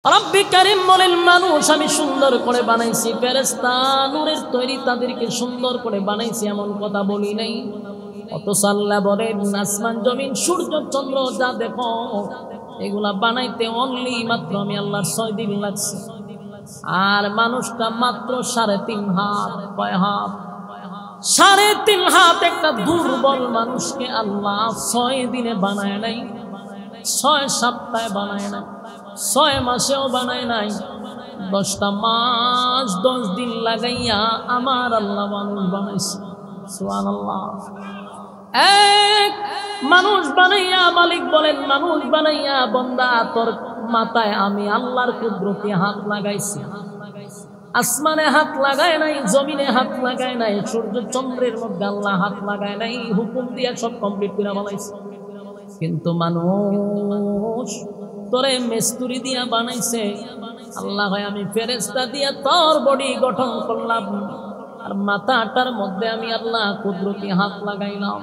রব্বি কারীম বলেন মানুষ আমি সুন্দর করে বানাইছি, ফেরেশতা নূরের তৈরি তাদেরকে সুন্দর করে বানাইছি, এমন কথা বলি নাই। অথচ আল্লাহ বলেন আসমান জমিন সূর্য চন্দ্র যা দেখো এগুলা বানাইতে অনলি মাত্র আমি আল্লাহর 6 দিন লাগছে। আর মানুষটা মাত্র 3.5 হাত। কয় হাত? 3.5 হাত। একটা দুর্বল মানুষকে আল্লাহ 6 দিনে বানায় নাই, 6 সপ্তাহে বানায় নাই, 6 মাসেও বানায় নাই, 10টা মাস 10 দিন লাগাইয়া আমার আল্লাহ মানুষ বানাইছে। সুবহানাল্লাহ। এক মানুষ বানাইয়া মালিক বলেন মানুষ বানাইয়া বান্দা তোর মাথায় আমি আল্লাহর কুদরতি হাত লাগাইছি। আসমানে হাত লাগায় নাই, জমিনে হাত লাগায় নাই, সূর্য চন্দ্রের মধ্যে আল্লাহ হাত লাগায় নাই, হুকুম দিয়া সব কমপ্লিট করে বানাইছে। কিন্তু মানুষ তোরে মিস্ত্রি দিয়া বানাইছে। আল্লাহ হয় আমি ফেরেশতা দিয়া তোর বডি গঠন করলাম, আর মাথাটার মধ্যে আমি আল্লাহ কুদরতি হাত লাগাইলাম।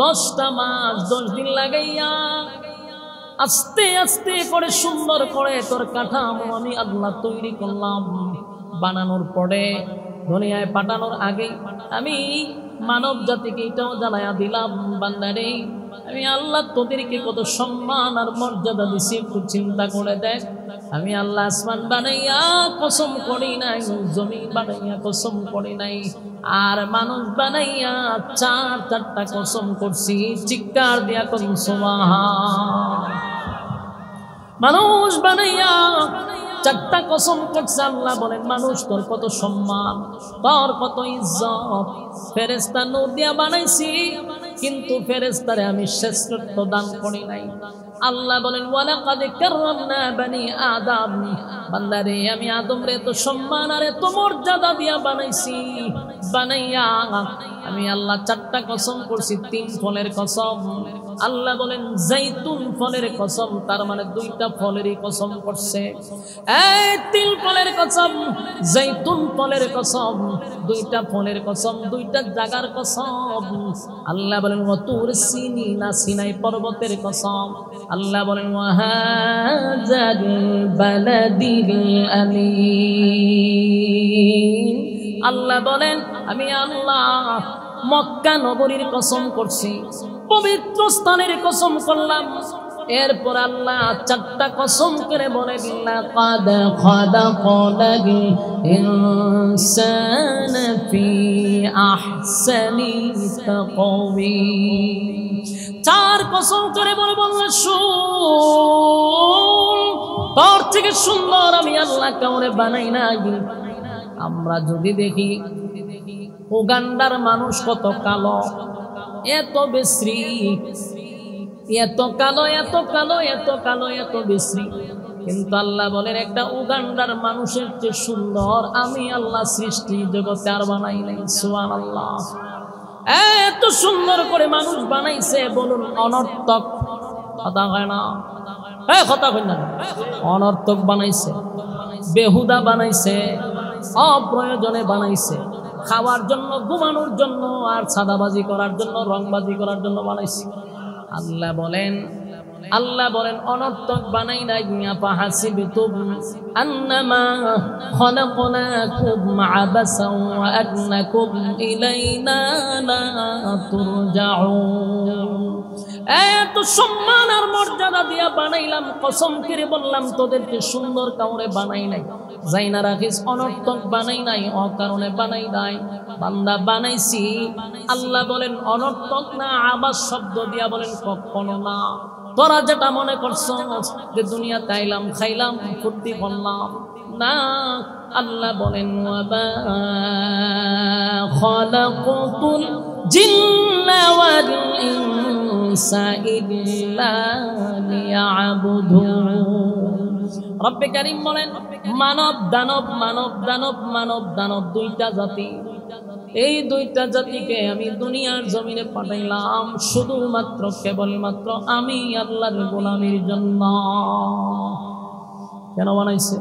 10টা মাস 10 দিন লাগাইয়া আস্তে আস্তে করে সুন্দর করে তোর কাঠামো আমি আল্লাহ তৈরি করলাম। বানানোর পরে দুনিয়ায় পাঠানোর আগে আমি মানব জাতিকে এটাও জানাইয়া দিলাম, বান্দারে আমি আল্লাহ তোদেরকে কত সম্মান আর মর্যাদা দিছি একটু চিন্তা করে দেখ। আমি আল্লাহ আসমান বানাইয়া কসম করি নাই, জমিন বানাইয়া কসম করি নাই, আর মানুষ বানাইয়া 4টা কসম করছি। চিৎকার দিয়া কোন সুবহান। মানুষ বানাইয়া 4টা কসম করছে। আল্লাহ বলেন মানুষ তোর কত সম্মান, তোর কত ইজ্জত। ফেরেশতা নূর দিয়া বানাইছি, কিন্তু ফেরেশতারে আমি শ্রেষ্ঠত্ব দান করি নাই। আল্লাহ বলেন ওয়ালাকাদ কাররামনা বানি আদম। বান্দারে আমি আদম রে তো সম্মান আর এত মর্যাদা দিয়া বানাইছি। বানাইয়া আমি আল্লাহ 4টা কসম করছি, 3 ফলের কসম। আল্লাহ বলেন জাইতুন ফলের কসম, তার মানে 2টা ফলেরই কসম করছে। এই 3 ফলের কসম, জাইতুন ফলের কসম, 2টা ফলের কসম, 2টা জায়গার কসম। আল্লাহ বলেন ওয়াতুর সিনিনা, সিনাই পর্বতের কসম। আল্লাহ বলেন ওয়াহাযাল বালাদিল আমিন। আল্লাহ বলেন আমি আল্লাহ মক্কা নগরীর কসম করছি, পবিত্র স্থানের কসম করলাম। এরপর আল্লাহ 4টা কসম করে বলে লাকাদ খালাকাল ইনসানা ফি আহসানি তাকওয়িম। 4 কসম করে বলে বললেন শুন, তোর থেকে সুন্দর আমি আল্লাহ কাউরে বানাই নাই। আমরা যদি দেখি উগান্ডার মানুষ কত কালো, এত বিশ্রী, এত কালো, এত কালো, এত কালো, এত বিশ্রী, কিন্তু আল্লাহ বলেন একটা উগান্ডার মানুষের চেয়ে সুন্দর আমি আল্লাহ সৃষ্টি জগতে আর বানাই নাই। সুবহানাল্লাহ। এত সুন্দর করে মানুষ বানাইছে, বলুন অনর্থক কথা হয় না? কথা হয় না? অনর্থক বানাইছে, বেহুদা বানাইছে, অপ্রয়োজনে বানাইছে, খাওয়ার জন্য, ঘুমানোর জন্য, আর সাদাবাজি করার জন্য, রংবাজি করার জন্য বানাইছে। আল্লাহ বলেন অনর্থক বানাই নাই। ফাহাসিবতুম আন্নামা খালাকনাকুম আবাসাও ওয়া আন্নাকুম ইলাইনা লা তুরজাউন। এত সম্মান আর মর্যাদা দিয়া বানাইলাম, কসম করে বললাম তোদেরকে সুন্দর কাউরে বানাই নাই। জাইনা রাখিস অনর্থক বানাই নাই, অকারণে বানাই নাই, বান্দা বানাইছি। আল্লাহ বলেন অনর্থক না, আবাস শব্দ দিয়া বলেন কখনো না। তোরা যেটা মনে করছো যে দুনিয়াতে আইলাম, খাইলাম, ফুর্তি করলাম, না। আল্লাহ বলেন ওয়ামা খালাকতুল জিন্না ওয়াল ইনসা ইল্লা লিয়াবুদুন। রব্বে কারীম বলেন মানব দানব, মানব দানব, মানব দানব 2টা জাতি। এই 2টা জাতিকে আমি দুনিয়ার জমিনে পাঠাইলাম শুধুমাত্র কেবলমাত্র আমি আল্লাহর গোলামির জন্য। কেন বানাইছে?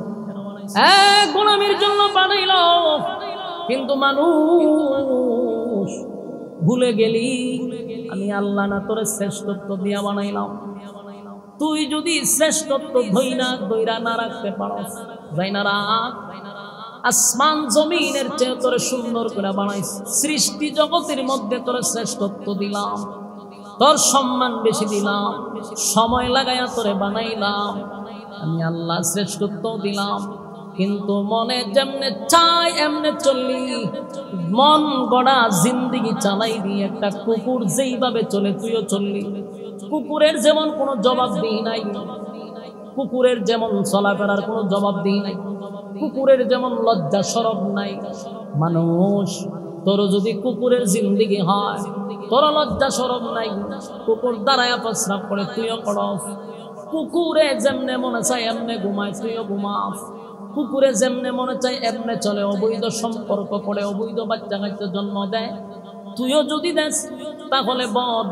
গোলামির জন্য বানাইল। কিন্তু মানুষ ভুলে গেলি আমি আল্লাহ না তোরে শ্রেষ্ঠত্ব দিয়া বানাইলাম। তুই যদি শ্রেষ্ঠত্ব ধইরা না রাখতে পারস, যাইনা রাখ। আসমান জমিনের চেয়ে তোরে সুন্দর করে বানাইছি, সৃষ্টি জগতের মধ্যে তোরে শ্রেষ্ঠত্ব দিলাম, তোর সম্মান বেশি দিলাম, সময় লাগাইয়া তোরে বানাইলাম, আমি আল্লাহ শ্রেষ্ঠত্ব দিলাম। কিন্তু মনে যেমনে চাই এমনে চললি, মন গড়া জিন্দিগি চালাই দিয়ে একটা কুকুর যেইভাবে চলে তুইও চললি। কুকুরের যেমন কোনো জবাবদিহি নাই, কুকুরের যেমন চলাফেরার কোনো জবাবদিহি নাই, কুকুরের যেমন লজ্জা শরম নাই, মানুষ তোর যদি কুকুরের জিন্দিগি হয়, তোর লজ্জা শরম নাই, কুকুর দাঁড়ায়া প্রস্রাব করে তুইও করস, কুকুরে যেমনে মনে চায় এমনে ঘুমায় তুইও ঘুমাস, কুকুরে যেমনে মনে চায় এমনে চলে, অবৈধ সম্পর্ক করে অবৈধ বাচ্চা কাচ্চা জন্ম দেয়, তুইও যদি দেস তাহলে বল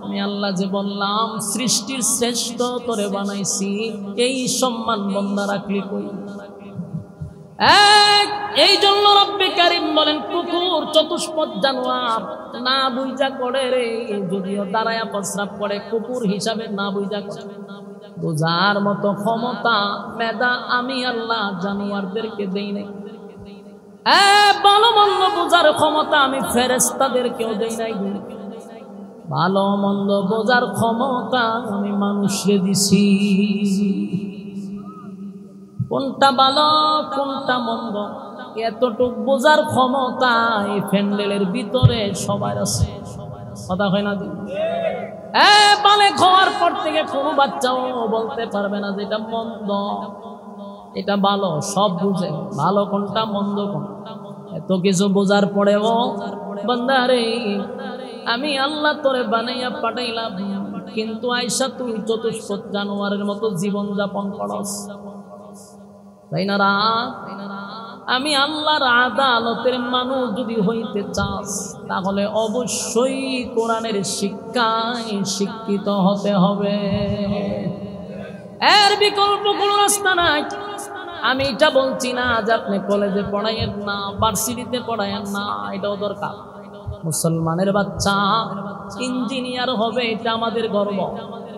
আমি আল্লাহ যে বললাম সৃষ্টির শ্রেষ্ঠ তোরে বানাইছি, এই সম্মান বন্দা রাখলি কই? এই জন্য রব্বে কারীম বলেন কুকুর চতুষ্পদ জানোয়ার, না বুঝা করে রে, যদিও দাঁড়ায়া প্রস্রাব করে কুকুর হিসাবে না বুঝা করে। বোঝার মতো ক্ষমতা মেধা আমি আল্লাহ জানোয়ারদেরকে দেই নাই। ভালো মন্দ বোঝার ক্ষমতা আমি ফেরেশতাদেরকেও দেই নাই। ভালো মন্দ বোঝার ক্ষমতা আমি মানুষকে দিছি। কোনটা ভালো কোনটা মন্দ এতটুক বোঝার ক্ষমতা এই প্যান্ডেলের ভিতরে সবার আছে। কথা হয় না? বালে খাওয়ার পর থেকে কোনো বাচ্চাও বলতে পারবে না যে এটা মন্দ এটা ভালো, সব বুঝে ভালো কোনটা মন্দ কোনটা। এত কিছু বোঝার পরেও বান্দারে আমি আল্লাহ তোরে বানাইয়া পাঠাইলাম, কিন্তু আয়সা তুই চতুষ্পদ জানোয়ারের মতো জীবন যাপন করস, তাই না? আমি আল্লাহর আদালতের মানুষ যদি হইতে চাস তাহলে অবশ্যই কোরআনের শিক্ষায় শিক্ষিত হতে হবে, এর বিকল্প কোনো রাস্তা নাই। আমি এটা বলছি না যে আপনি কলেজে পড়াইয়েন না, ভার্সিটিতে পড়াইয়েন না, এটাও দরকার। মুসলমানের বাচ্চা ইঞ্জিনিয়ার হবে এটা আমাদের গর্ব,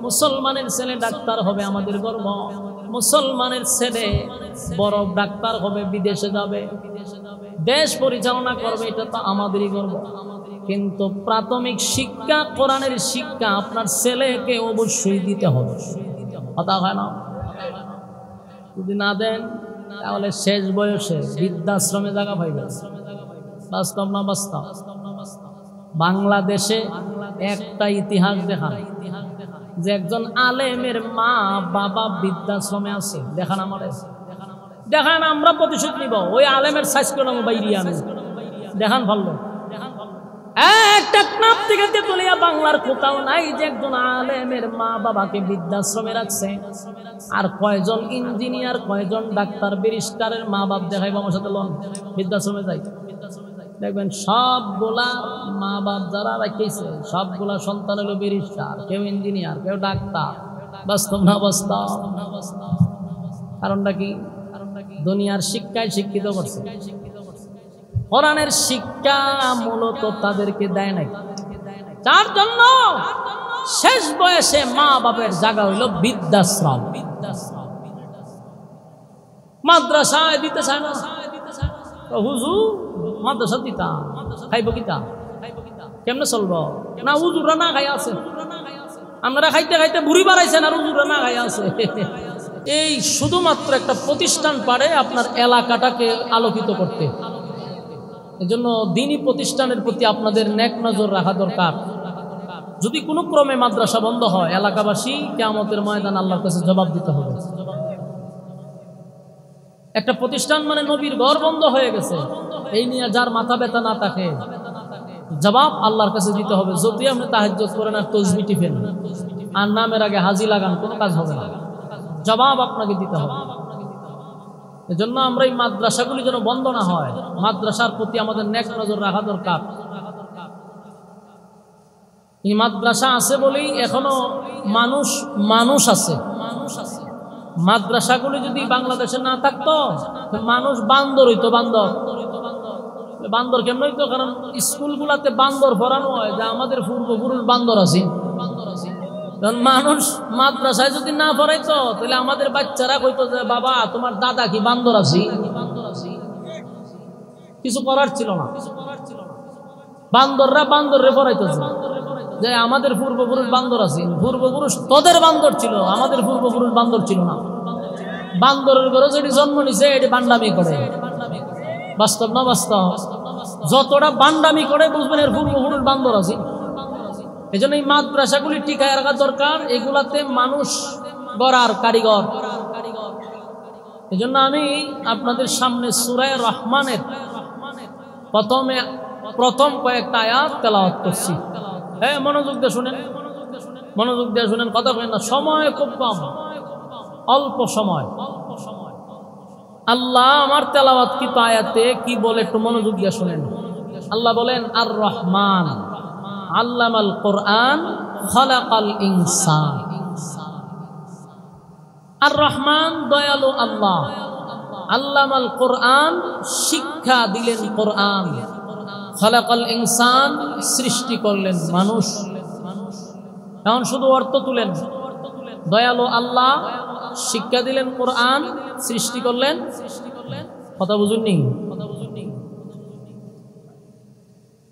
মুসলমানের ছেলে ডাক্তার হবে আমাদের গর্ব, মুসলমানের ছেলে বড় ডাক্তার হবে, বিদেশে যাবে, দেশ পরিচালনা করবে, এটা তো আমাদেরই গর্ব। কিন্তু প্রাথমিক শিক্ষা কোরআনের শিক্ষা আপনার ছেলেকে অবশ্যই দিতে হবে। কথা হয় না? যদি না দেন তাহলে শেষ বয়সে বৃদ্ধাশ্রমে জায়গা পাইবে। বাস্তব না বাস্তব? বাংলাদেশে একটা ইতিহাস দেখান যে একজন আলেমের মা বাবা বৃদ্ধাশ্রমে আছে, দেখান আমার, দেখান, আমরা প্রতিশোধ নিব। ওই আলেমের সাইজ করলাম বাইরে আমি দেখান ভালো একটা নাম থেকে তুলিয়া বাংলার কোথাও নাই যে একজন আলেমের মা বাবাকে বৃদ্ধাশ্রমে রাখছে। আর কয়জন ইঞ্জিনিয়ার কয়জন ডাক্তার ব্যারিস্টারের মা বাপ দেখাইব আমার সাথে লন বৃদ্ধাশ্রমে যাই, দেখবেন সবগুলা মা বাপ যারা রাখিয়েছে সবগুলা সন্তান হলো ব্যারিস্টার, কেউ ইঞ্জিনিয়ার, কেউ ডাক্তার। বাস্তব না বাস্তব? কারণটা কি? দুনিয়ার শিক্ষায় শিক্ষিত করছে, কোরআনের শিক্ষা মূলত তাদেরকে দেয় নাই। তার জন্য শেষ বয়সে মা বাপের জায়গা হইল বৃদ্ধাশ্রম। মাদ্রাসায় দিতে চায় না, হুজুর মাদ্রাসা দিতা খাইব কিতা, কেমনে চলব? না হুজুররা না খাই আছে, আপনারা খাইতে খাইতে বুড়ি বাড়াইছেন আর হুজুররা না খাই আছে। এই শুধুমাত্র একটা প্রতিষ্ঠান পারে আপনার এলাকাটাকে আলোকিত করতে। এজন্য দ্বীনি প্রতিষ্ঠানের প্রতি আপনাদের নেক নজর রাখা দরকার। যদি কোনো ক্রমে মাদ্রাসা বন্ধ হয় এলাকাবাসী কিয়ামতের ময়দান আল্লাহর কাছে জবাব দিতে হবে। একটা প্রতিষ্ঠান মানে নবীর ঘর বন্ধ হয়ে গেছে, এই নিয়ে যার মাথা ব্যথা না থাকে জবাব আল্লাহর কাছে দিতে হবে। যদি আপনি তাহাজ্জুদ করেন আর তাসবিহ টিপেন আর নামের আগে হাজি লাগান, কোনো কাজ হবে না, জবাব আপনাকে দিতে হবে। এজন্য আমরা এই মাদ্রাসাগুলি যেন বন্ধ না হয়, মাদ্রাসার প্রতি আমাদের নেক নজর রাখা দরকার। এই মাদ্রাসা আছে বলেই এখনো মানুষ আছে। মাদ্রাসাগুলি যদি বাংলাদেশে না থাকতো মানুষ বান্দর হইতো। বান্দর কেমন হইতো? কারণ স্কুলগুলাতে বান্দর পড়ানো হয় যে আমাদের পূর্বপুরুষ বান্দর আছে, মানুষ মাদ্রাসায় যদি না পড়াইতো তাহলে আমাদের বাচ্চারা কইতো যে বাবা তোমার দাদা কি বান্দর আছি, কিছু করার ছিল না। বান্দররা বান্দরে পড়াইতেছে যে আমাদের পূর্বপুরুষ বান্দর আছে, পূর্বপুরুষ তোদের বান্দর ছিল, আমাদের পূর্বপুরুষ বান্দর ছিল না। বান্দরের ঘরে যেটি জন্ম নিছে এটি বান্ডামি করে। বাস্তব না বাস্তব? যতটা বান্ডামি করে বুঝবেন এর পূর্বপুরুষ বান্দর আছে। এই জন্য এই মাদ্রাসাগুলি টিকায় রাখা দরকার, এগুলাতে মানুষ গড়ার কারিগর। এই জন্য আমি আপনাদের সামনে সূরা রহমানের প্রথম কয়েকটা আয়াত তেলাওয়াত করছি। হ্যাঁ, মনোযোগ দিয়ে শুনেন, মনোযোগ দিয়ে শুনেন, কথা বলেন না, সময় খুব কম, অল্প সময়। আল্লাহ আমার তেলাওয়াত কি আয়াতে কি বলে একটু মনোযোগ দিয়ে শুনেন। আল্লাহ বলেন আর রহমান আল্লামাল কোরআন খালাকাল ইনসান। আর রহমান দয়ালু আল্লাহ, আল্লামাল কোরআন শিক্ষা দিলেন কোরআন, খালাকাল ইনসান সৃষ্টি করলেন মানুষ। এখন শুধু অর্থ তুলেন, দয়ালু আল্লাহ শিক্ষা দিলেন কোরআন সৃষ্টি করলেন, কথা বুঝুননি?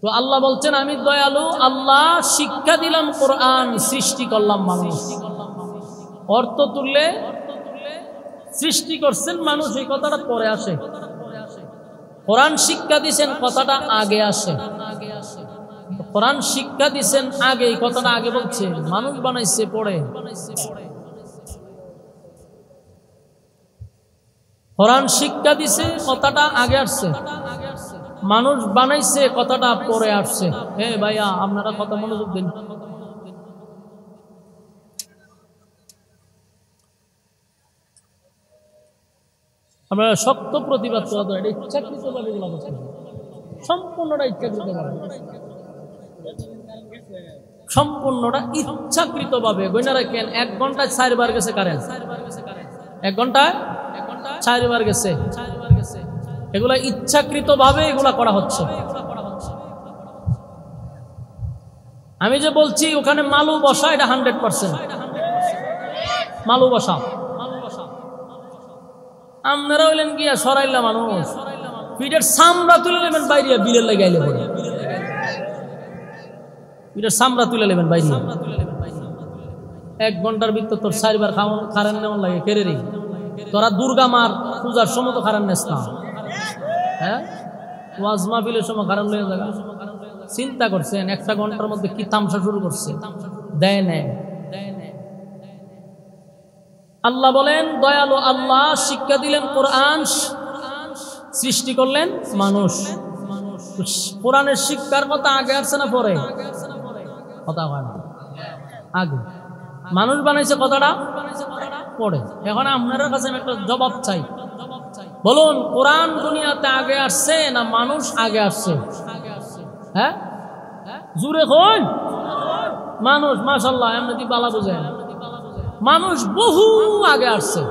তো আল্লাহ বলছেন আমি দয়ালু আল্লাহ শিক্ষা দিলাম কোরআন সৃষ্টি করলাম মানুষ। অর্থ তুললে সৃষ্টি করছেন মানুষ এই কথাটা পরে আসে, কোরআন শিক্ষা দিছেন কথাটা আগে আসে। কোরআন শিক্ষা দিছেন আগে, এই কথাটা আগে বলছে, মানুষ বানাইছে পড়ে। কোরআন শিক্ষা দিছে কথাটা আগে আসছে, মানুষ বানাইছে কথাটা পরে আসছে। হে ভাইয়া আপনারা কথা মনোযোগ দিন। আমরা শক্ত প্রতিবাদ করা, এটা ইচ্ছাকৃত ভাবে এগুলো বলছি, সম্পূর্ণটা ইচ্ছাকৃত ভাবে, সম্পূর্ণটা ইচ্ছাকৃত ভাবে। গইনা রাখেন 1 ঘন্টায় 4 বার গেছে কারেন্ট, 1 ঘন্টায় 4 বার গেছে। এগুলা ইচ্ছাকৃত ভাবে এগুলা করা হচ্ছে। আমি যে বলছি ওখানে মালু বসা, এটা 100% মালু বসা। আপনারা হইলেন গিয়া সরাইলা মানুষ, পিঠের সামরা তুলে নেবেন বাইরে, বিলের লাগে আইলে পড়ে পিঠের সামরা তুলে নেবেন বাইরে। 1 ঘন্টার ভিতর তোর 4 বার কারেন্ট নেওয়ার লাগে কেড়ে রে। তোরা দুর্গা মার পূজার সময় তো কারেন্ট নেস না, হ্যাঁ ওয়াজ মাহফিলের সময় কারেন্ট লেগে যাবে। চিন্তা করছেন 1টা ঘন্টার মধ্যে কি তামসা শুরু করছে, দেয় নেয়। আল্লাহ বলেন দয়ালু আল্লাহ শিক্ষা দিলেন কোরআন সৃষ্টি করলেন মানুষ। কোরআনের শিক্ষার কথা আগে আসছে না পরে? কথা হয় না, আগে। মানুষ বানাইছে কথাটা পড়ে। এখন আপনার কাছে আমি একটা জবাব চাই, বলুন কোরআন দুনিয়াতে আগে আসছে না মানুষ আগে আসছে? হ্যাঁ জুড়ে কই মানুষ, মাশাআল্লাহ এমনি বালা বুঝেন। মানুষ বহু আগে আসছে,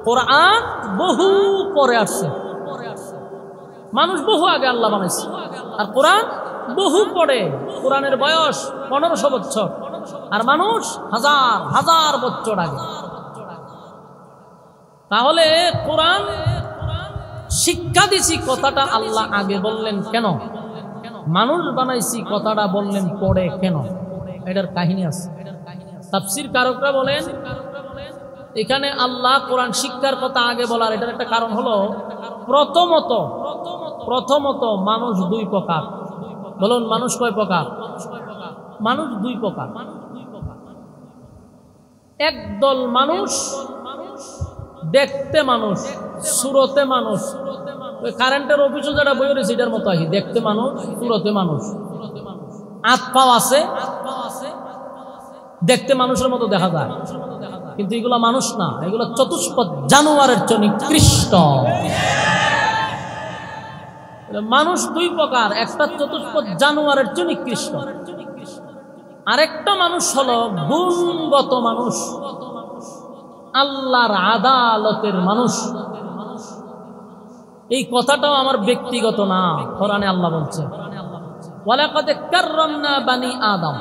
কোরআন বহু পরে আসছে। মানুষ বহু আগে আল্লাহ বানাইছে, আর কোরআন বহু পরে। কোরআনের বয়স 1500 বছর, আর মানুষ হাজার হাজার বছর আগে। তাহলে কোরআন শিক্ষা দিছি কথাটা আল্লাহ আগে বললেন কেন? মানুষ বানাইছি কথাটা বললেন পরে কেন? এটার কাহিনী আছে। তাফসীর কারকরা বলেন এখানে আল্লাহ কোরআন শিক্ষার কথা আগে বলার এটার একটা কারণ হলো, প্রথমত মানুষ 2 প্রকার। বলুন মানুষ কয় প্রকার? মানুষ 2 প্রকার। একদল মানুষ দেখতে মানুষ, সুরতে মানুষ। ওই কারেন্টের অফিসে যারা বই রয়েছে এটার মতো আহি, দেখতে মানুষ, সুরতে মানুষ, হাত পাও আছে, দেখতে মানুষের মতো দেখা যায়, কিন্তু এগুলা মানুষ না, এগুলো চতুষ্পদ জানোয়ারের চেয়ে নিকৃষ্ট। মানুষ 2 প্রকার, একটা চতুষ্পদ জানোয়ারের চেয়ে নিকৃষ্ট, আরেকটা মানুষ হলো গুণগত মানুষ, আল্লাহর আদালতের মানুষ। এই কথাটাও আমার ব্যক্তিগত না, কোরআনে আল্লাহ বলছে ওয়ালাকাদ কাররামনা বানি আদম।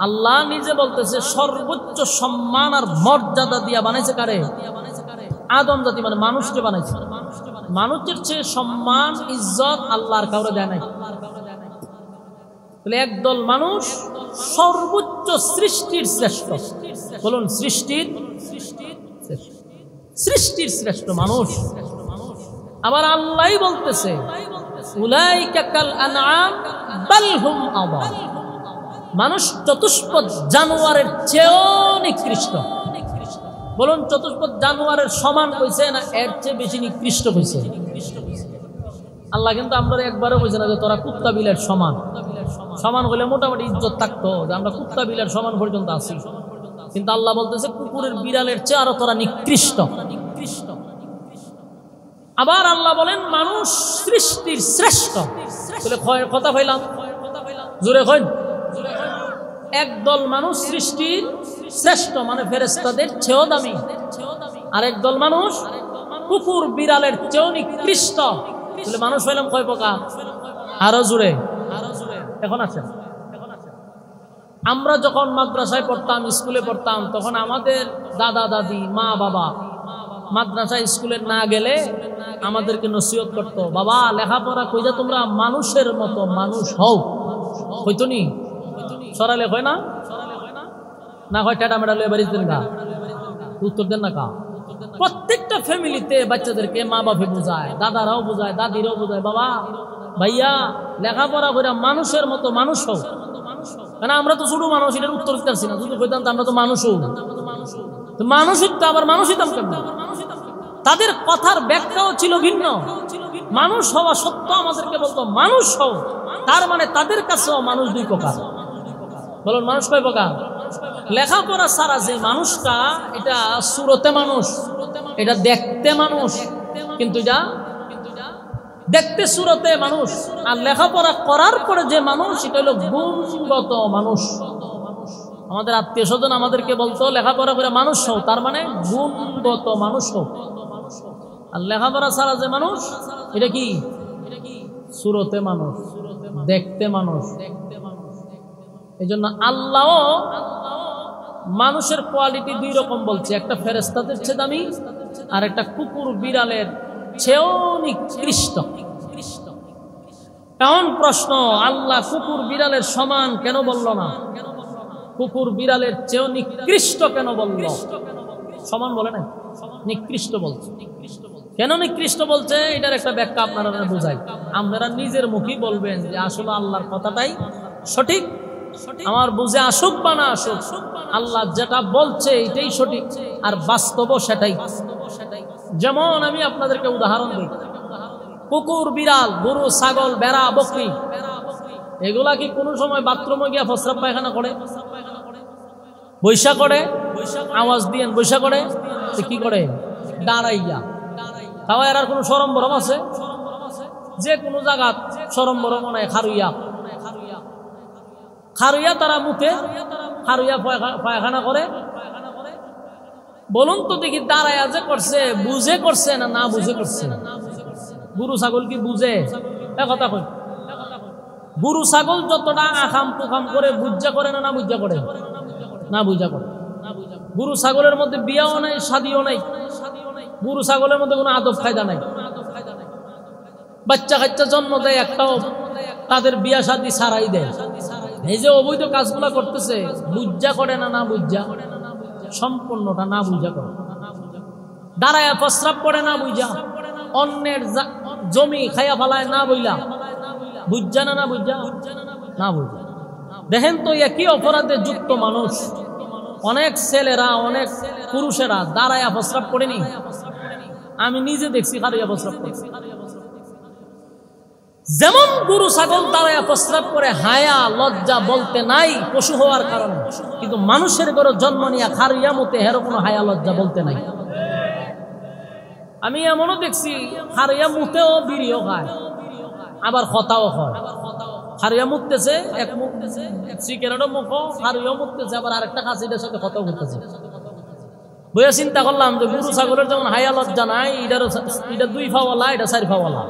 আল্লাহ নিজে বলতেছে সর্বোচ্চ সম্মান আর মর্যাদা দিয়া বানাইছে কারে? আদম জাতি, মানে মানুষকে বানাইছে। মানুষের চেয়ে সম্মান ইজ্জত আল্লাহর কাউরে দেয় নাই। একদল মানুষ সর্বোচ্চ সৃষ্টির শ্রেষ্ঠ, বলুন সৃষ্টির শ্রেষ্ঠ মানুষ। আবার আল্লাহই বলতেছে উলাইকা কাল আনআম বাল হুম আযাল, মানুষ চতুষ্পদ জানোয়ারের চেয়েও নিকৃষ্ট। বলুন চতুষ্পদ জানোয়ারের সমান কইছে না এর চেয়ে বেশি নিকৃষ্ট কইছে? আল্লাহ কিন্তু আমরা একবারও কইছে না যে তোরা কুত্তা বিলের সমান। সমান হলে মোটামুটি ইজ্জত থাকতো, যে আমরা কুত্তা বিলের সমান পর্যন্ত আছি। কিন্তু আল্লাহ বলতেছে কুকুরের বিড়ালের চেয়ে আরো তোরা নিকৃষ্ট। আবার আল্লাহ বলেন মানুষ সৃষ্টির শ্রেষ্ঠ। কথা কইলাম জোরে কইন, একদল মানুষ সৃষ্টির শ্রেষ্ঠ মানে ফেরেশতাদের চেয়েও দামি, আর একদল মানুষ কুকুর বিড়ালের চেয়েও নিকৃষ্ট। মানুষ হইলাম কয় প্রকার? আরো জোরে এখন আছে। আমরা যখন মাদ্রাসায় পড়তাম, স্কুলে পড়তাম, তখন আমাদের দাদা দাদি মা বাবা মাদ্রাসায় স্কুলে না গেলে আমাদেরকে নসিহত করতো, বাবা লেখাপড়া কইরা তোমরা মানুষের মতো মানুষ হও। হইতো নি? সরালে হয় না? না হয় টেটা মেডা লয়ে বাড়িতে দেন গা, উত্তর দেন না কা? প্রত্যেকটা ফ্যামিলিতে বাচ্চাদেরকে মা বাপে বুঝায়, দাদারাও বুঝায়, দাদিরাও বুঝায়, বাবা ভাইয়া লেখাপড়া করে মানুষের মতো মানুষ হোক। কারণ আমরা তো ছোট মানুষ, এটার উত্তর দিতে পারছি না। যদি কইতাম আমরা তো মানুষ হোক, মানুষ হইতো আবার মানুষ হইতাম কেন? তাদের কথার ব্যাখ্যাও ছিল ভিন্ন। মানুষ হওয়া সত্য আমাদেরকে বলতো মানুষ হও, তার মানে তাদের কাছেও মানুষ দুই প্রকার। বলুন মানুষ কয় প্রকার? লেখাপড়া ছাড়া যে মানুষটা, এটা সুরতে মানুষ, এটা দেখতে মানুষ, কিন্তু এটা দেখতে সুরতে মানুষ। আর লেখাপড়া করার পরে যে মানুষ, এটা হলো গুণগত মানুষ। আমাদের আত্মীয় স্বজন আমাদেরকে বলতো লেখাপড়া করে মানুষ হও, তার মানে গুণগত মানুষ হও। আর লেখাপড়া ছাড়া যে মানুষ, এটা কি? সুরতে মানুষ, দেখতে মানুষ। এই জন্য আল্লাহ মানুষের কোয়ালিটি দুই রকম বলছে, একটা ফেরেশতাদের চেয়ে দামি, আর একটা কুকুর বিড়ালের চেয়েও নিকৃষ্ট। এমন প্রশ্ন, আল্লাহ কুকুর বিড়ালের সমান কেন বলল না? কুকুর বিড়ালের চেয়েও নিকৃষ্ট কেন বলল? সমান বলে না, নিকৃষ্ট বলছে। কেন নিকৃষ্ট বলছে এটার একটা ব্যাখ্যা আপনারা বুঝাই। আপনারা নিজের মুখেই বলবেন যে আসলে আল্লাহর কথাটাই সঠিক। আমার বুঝে আসুক বা না আসুক, আল্লাহ যেটা বলছে এটাই সঠিক, আর বাস্তবও সেটাই। যেমন আমি আপনাদেরকে উদাহরণ দিই, কুকুর বিড়াল গরু ছাগল ভেড়া বকরি এগুলা কি কোনো সময় বাথরুমে গিয়া প্রস্রাব পায়খানা করে? বৈশা করে, আওয়াজ দিয়ে বৈশা করে, কি করে? দাঁড়াইয়া। তাও এর আর কোনো সরম বরম আছে? যে কোনো জায়গা সরম বরম নাই, খারুইয়া খারুইয়া তারা মুখে খারুইয়া পায়খানা করে। বলুন তো দেখি দাঁড়াইয়া যে করছে, বুঝে করছে না না বুঝে করছে? গরু ছাগল কি বুঝে? কথা কই, গরু ছাগল যতটা আখাম পুখাম করে বুঝা করে না না বুঝা করে? না বুঝা করে। গরু ছাগলের মধ্যে বিয়াও নাই, শাদিও নাই। গরু ছাগলের মধ্যে কোনো আদব কায়দা নাই। বাচ্চা কাচ্চা জন্ম দেয় একটাও, তাদের বিয়া শাদি ছাড়াই দেয়। এই যে অবৈধ কাজগুলা করতেছে, বুঝা করে না না বুঝা? সম্পূর্ণটা না বুঝা করে। দাঁড়ায় প্রস্রাব করে না বুঝা, অন্যের জমি খাইয়া ফেলায় না বইলা, বুঝা না না বুঝা? না বুঝা। দেখেন তো একই অপরাধে যুক্ত মানুষ, অনেক ছেলেরা অনেক পুরুষেরা দাঁড়াইয়া প্রস্রাব করেনি। আমি নিজে দেখছি খারিয়া প্রস্রাব করছি। যেমন গরু ছাগল দাঁড়াইয়া প্রস্রাব করে, হায়া লজ্জা বলতে নাই পশু হওয়ার কারণে, কিন্তু মানুষের ঘরে জন্ম নিয়ে খারিয়া মতে হেরো কোনো হায়া লজ্জা বলতে নাই। আমি এমনও দেখছি খারিয়া মুতেও বিড়িও খায়, আবার কথাও হয়। খারিয়া মুততেছে, এক মুখ সিগারেটও মুখো, খারিয়াও মুততেছে, আবার আরেকটা খাসিদের সাথে কথাও করতেছে। বইয়া চিন্তা করলাম যে গরু ছাগলের যেমন হায়া লজ্জা নাই, এটা দুই ফাওয়ালা, এটা চার ফাওয়ালা,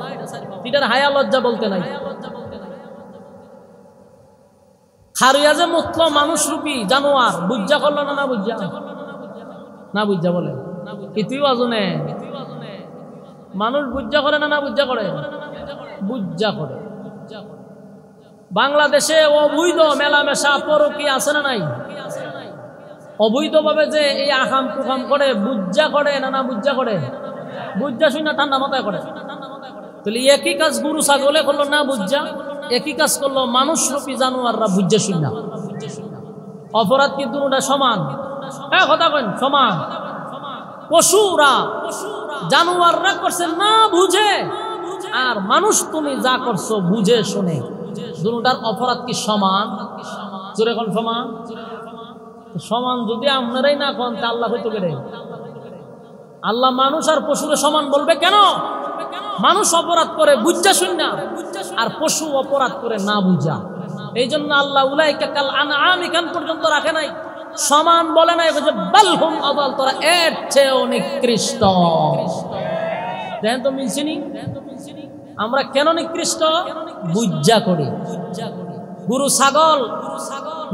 এটার হায়া লজ্জা বলতে নাই। খারিয়া যে মুতলো মানুষ রূপী জানোয়ার, বুঝা করলো না? না বুঝা, না বুঝা বলে ইতিও আজনে মানুষ বুঝা করে না? না বুঝা করে? বুঝা করে। বাংলাদেশে অবৈধ মেলামেশা পরকি আছে না নাই? অবৈধভাবে যে এই আকাম কুকাম করে বুঝা করে না? না বুঝা করে? বুঝা শুই না ঠান্ডা মাথায় করে। তাহলে একই কাজ গরু ছাগলে করলো না বুঝা, একই কাজ করলো মানুষ রূপী জানোয়াররা বুঝা শুই না। অপরাধ কিন্তু ওটা সমান, কথা কেন সমান। পশুরা জানোয়াররা করছে না বুঝে, আর মানুষ তুমি যা করছো বুঝে শুনে, দুটার অপরাধ কি সমান? জোরে কোন সমান? সমান যদি আপনারাই না কোন তা আল্লাহ হইতো কেড়ে? আল্লাহ মানুষ আর পশুরে সমান বলবে কেন? মানুষ অপরাধ করে বুঝা শুন না, আর পশু অপরাধ করে না বুঝা। এই জন্য আল্লাহ উলাইকা কাল আনআম এখান পর্যন্ত রাখে নাই, সমান বলে নাই, বালহুম আদাল, তোরা এর চেয়েও নিকৃষ্ট। দেখেন তো মিলছিনি? আমরা কেন নিকৃষ্ট? বুঝা করি। গরু ছাগল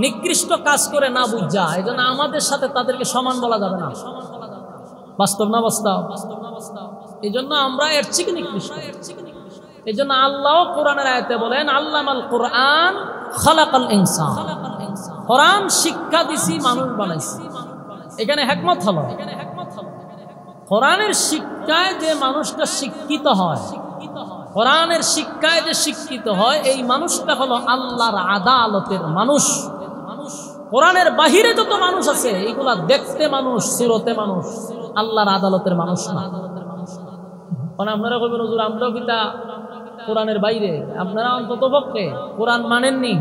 নিকৃষ্ট কাজ করে না বুঝা, এই জন্য আমাদের সাথে তাদেরকে সমান বলা যাবে না। বাস্তব না বাস্তব? এই জন্য আমরা এর থেকে নিকৃষ্ট। এই জন্য আল্লাহ কোরআনের আয়াতে বলেন আল্লামাল কোরআন খালাকাল ইনসান, কোরআন শিক্ষা দিছি মানুষ বানাইছি। এখানে হিকমত হলো কোরআনের শিক্ষায় যে মানুষটা শিক্ষিত হয়, কোরআনের শিক্ষায় যে শিক্ষিত হয়, এই মানুষটা হলো আল্লাহর আদালতের মানুষ। কোরআনের বাহিরে যত মানুষ আছে এইগুলা দেখতে মানুষ, সুরতে মানুষ, আল্লাহর আদালতের মানুষ না। আপনারা কইবেন হুজুর আমরাও কিতা কোরআনের বাইরে? আপনারা অন্তত পক্ষে কোরআন মানেননি,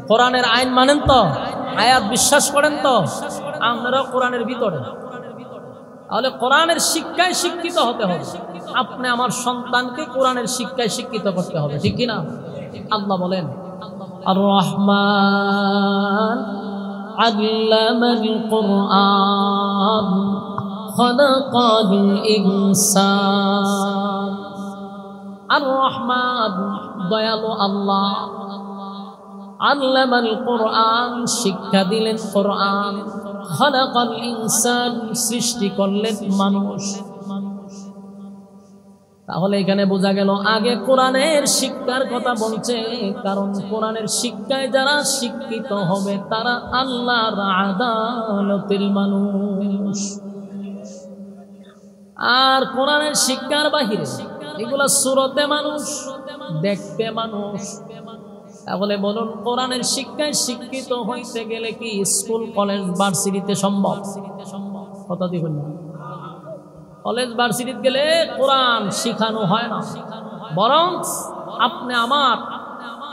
কোরআনের আইন মানেন তো, আয়াত বিশ্বাস করেন তো, আপনারাও কোরআনের ভিতরে। তাহলে কোরআনের শিক্ষায় শিক্ষিত হতে হবে। আপনি আমার সন্তানকে কোরআনের শিক্ষায় শিক্ষিত করতে হবে, ঠিক কিনা? আল্লাহ বলেন আর রহমান আল্লামাল কোরআন খালাকাল ইনসান। আর রহমান দয়ালু আল্লাহ, আল্লামাল কোরআন শিক্ষা দিলেন কোরআন, খালাকাল ইনসান সৃষ্টি করলেন মানুষ। তাহলে এখানে বোঝা গেল আগে কোরআনের শিক্ষার কথা বলছে, কারণ কোরআনের শিক্ষায় যারা শিক্ষিত হবে তারা আল্লাহর আদালতের মানুষ। আর কোরআনের শিক্ষার বাহিরে এগুলা সুরতে মানুষ, দেখতে মানুষ। তাহলে বলুন কোরআনের শিক্ষায় শিক্ষিত হইতে গেলে কি স্কুল কলেজ ভার্সিটিতে সম্ভব? কথা দেখুন, কলেজ ভার্সিটিতে গেলে কোরআন শিখানো হয় না, বরং আপনি আমার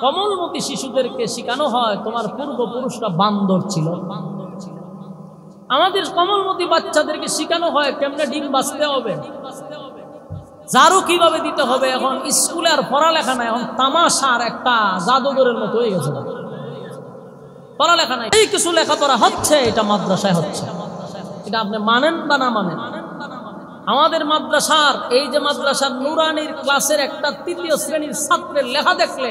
কমলমতি শিশুদেরকে শিখানো হয় তোমার পূর্বপুরুষরা বান্দর ছিল। আমাদের কমলমতি বাচ্চাদেরকে শিখানো হয় কেমনে ডিম বাঁচতে হবে, জারু কিভাবে দিতে হবে। এখন স্কুলে আর পড়ালেখা নাই, এখন তামাশার একটা জাদুঘরের মতো হয়ে গেছে। পড়ালেখা নাই, এই কিছু লেখাপড়া হচ্ছে, এটা মাদ্রাসায় হচ্ছে। এটা আপনি মানেন বা না মানেন, আমাদের মাদ্রাসার এই যে মাদ্রাসার নুরানির ক্লাসের একটা ৩য় শ্রেণীর ছাত্রের লেখা দেখলে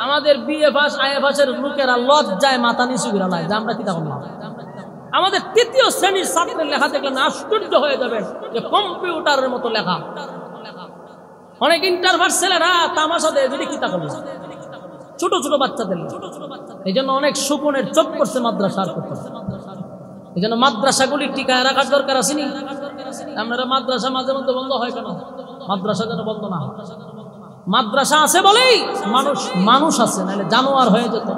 আমাদের বিএ পাস আইএ পাসের লোকেরা লজ্জায় মাথা নিচু করে নেয় যে আমরা কি তখন। আমাদের ৩য় শ্রেণীর ছাত্রের লেখা দেখলে না আশ্চর্য হয়ে যাবেন যে কম্পিউটারের মতো লেখা। অনেক ইন্টারভার্স ছেলেরা তামাশা দেয় যদি কিতা করবে, ছোট ছোট বাচ্চাদের। এই জন্য অনেক সুপনের চোখ করছে মাদ্রাসার করতে। এই জন্য মাদ্রাসাগুলি টিকায় রাখার দরকার আছে নি? আপনারা মাদ্রাসা মাঝে মধ্যে বন্ধ হয় কেন? মাদ্রাসা যেন বন্ধ না হয়। মাদ্রাসা আছে বলেই মানুষ মানুষ আছে, নাহলে জানোয়ার হয়ে যেত।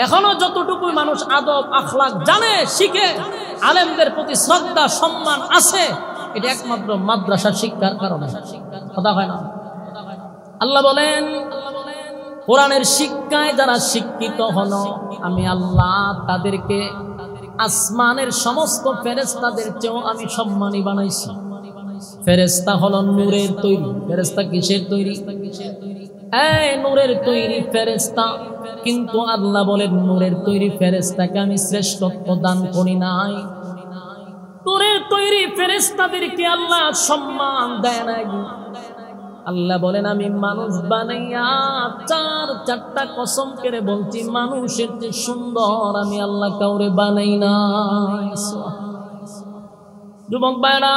এখনো যতটুকু মানুষ আদব আখলাক জানে, শিখে, আলেমদের প্রতি শ্রদ্ধা সম্মান আছে, এটা একমাত্র মাদ্রাসার শিক্ষার কারণে। কথা হয় না? আল্লাহ বলেন কোরআনের শিক্ষায় যারা শিক্ষিত হলো আমি আল্লাহ তাদেরকে আসমানের সমস্ত ফেরেশতাদের চেয়েও আমি সম্মানী বানাইছি। ফেরেশতা হলো নূরের তৈরি। ফেরেশতা কিসের তৈরি? এই নূরের তৈরি ফেরেশতা। কিন্তু আল্লাহ বলেন নূরের তৈরি ফেরেশতাকে আমি শ্রেষ্ঠত্ব দান করি নাই। নূরের তৈরি ফেরেশতাদেরকে আল্লাহ সম্মান দেয় নাই। আল্লাহ বলেন আমি মানুষ বানাইয়া চারটা কসম করে বলছি, মানুষের যে সুন্দর আমি আল্লাহ কাউরে বানাই না। যুবক ভাইরা,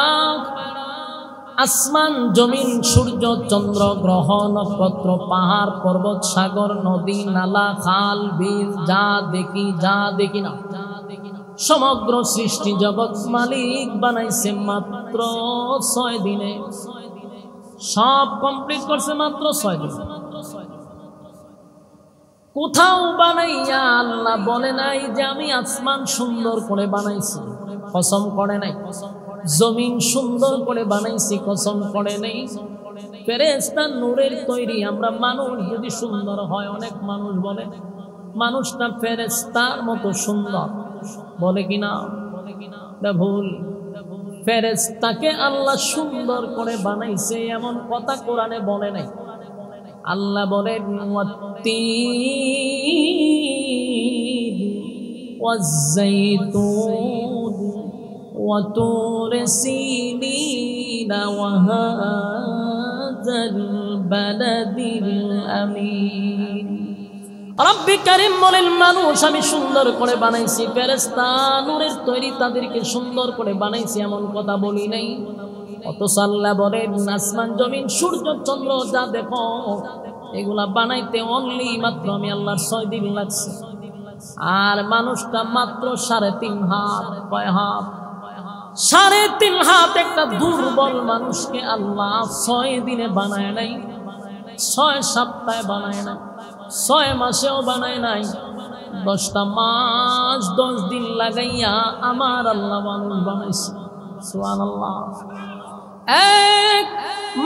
আসমান জমিন সূর্য চন্দ্র গ্রহ নক্ষত্র পাহাড় পর্বত সাগর নদী নালা খাল বিল যা দেখি না সমগ্র সৃষ্টি জগৎ মালিক বানাইছে মাত্র 6 দিনে। সব কমপ্লিট করছে মাত্র 6 দিনে। কোথাও বানাইয়া আল্লাহ বলে নাই যে আমি আসমান সুন্দর করে বানাইছি, কসম করে নাই। জমিন সুন্দর করে বানাইছি, কসম করে নাই। ফেরেশতা নূরের তৈরি। আমরা মানুষ যদি সুন্দর হয়, অনেক মানুষ বলে মানুষটা ফেরেশতার মতো সুন্দর, বলে কিনা? ভুল। ফেরেশতাকে আল্লাহ সুন্দর করে বানাইছে এমন কথা কোরআনে বলে নাই। আল্লাহ বলেন ওয়াত্তিন ওয়াজ্জাইতুন ওয়া তুর সিনিন ওয়া হাযাল বালাদিল আমিন। রব্বি কারীম বলেন মানুষ আমি সুন্দর করে বানাইছি, ফেরেশতা নূরের তৈরি তাদেরকে সুন্দর করে বানাইছি এমন কথা বলি নাই। অথচ আল্লাহ বলেন আসমান জমিন সূর্য চন্দ্র যা দেখো এগুলা বানাইতে অনলি মাত্র আমি আল্লাহর 6 দিন লাগছে। আর মানুষটা মাত্র 3.5 হাত। কয় হাত? 3.5 হাত। একটা দুর্বল মানুষকে আল্লাহ 6 দিনে বানায় নাই, 6 সপ্তাহে বানায় নাই, 6 মাসেও বানায় নাই। 10টা মাস 10 দিন লাগাইয়া আমার আল্লাহ মানুষ বানাইছে। সুবহানাল্লাহ। এক